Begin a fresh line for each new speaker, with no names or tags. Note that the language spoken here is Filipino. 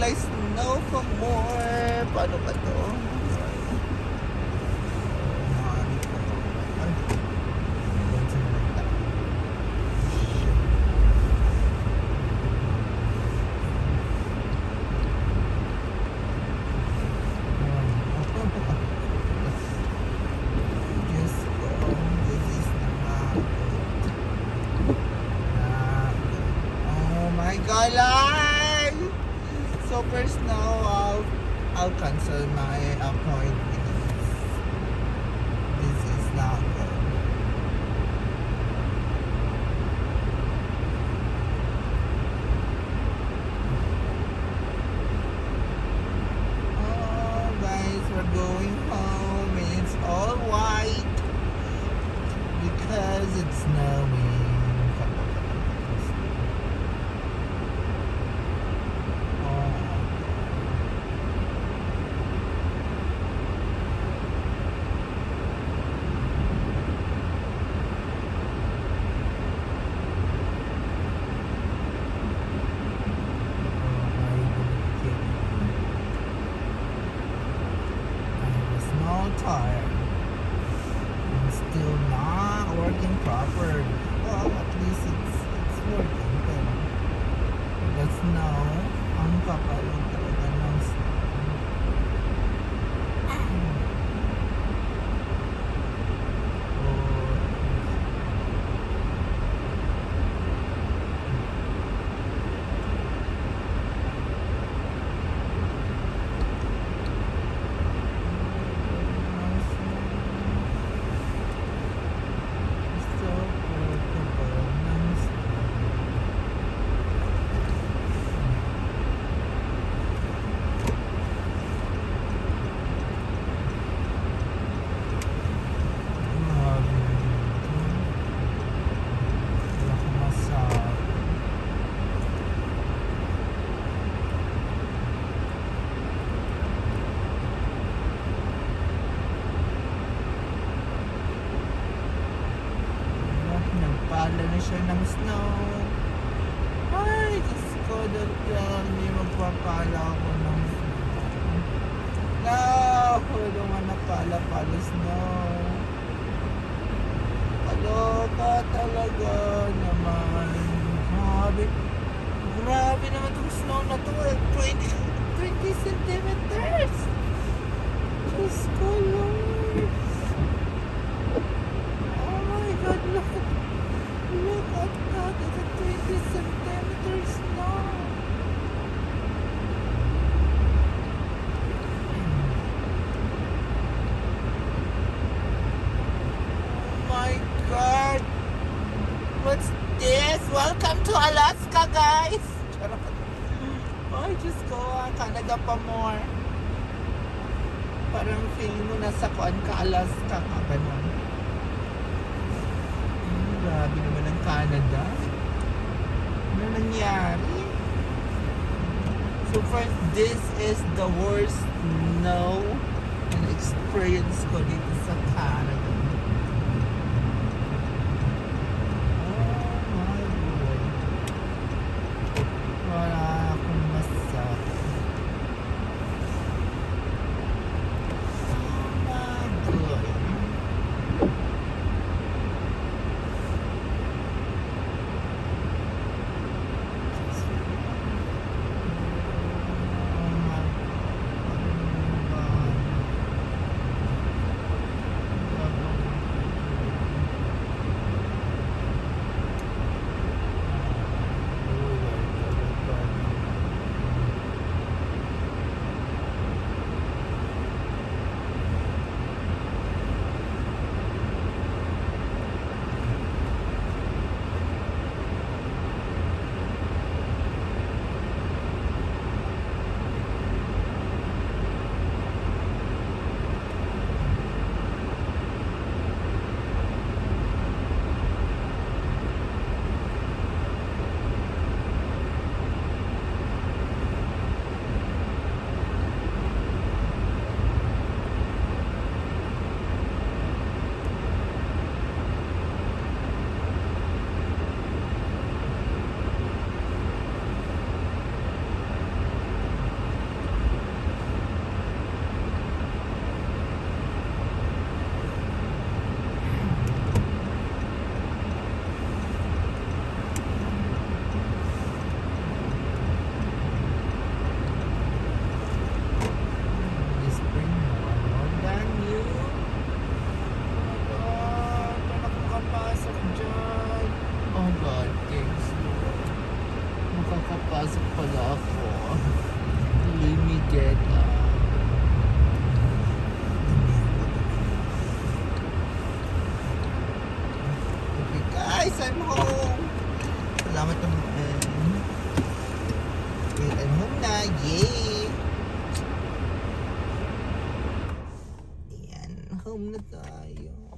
kulay snow for more. Paano ba to? Galay! So first now, I'll cancel my appointment. This is not good. Oh guys, we're going home and it's all white because it's snowing. Tired. I'm still not working properly. Well, at least it's working. Pero the snow, ang kapal lang talaga ng snow. Pala na siya ng snow. Ay, Diyos ko, hindi magpapala ako ng snow. No, naman na pala snow. Kaloka talaga naman. Grabe naman itong snow na to. 20 centimeters. Diyos ko, Lord. Oh my God, look at that. It's a 20 centimeters snow. Oh my God. What's this? Welcome to Alaska, guys. Ay, Diyos ko. Canada pa more. Parang feeling mo nasa kuan ka, Alaska ka. Ganun. Grabe naman ang Canada. Ano nangyari? So first, this is the worst snow and experience ko dito sa Canada. Oh my God. Wala akong masabi. Oh my God. Papasok pala ako. Limited. Okay guys, I'm home. Salamat naman. Wait, I'm home na. Yay! Ayan, home na tayo.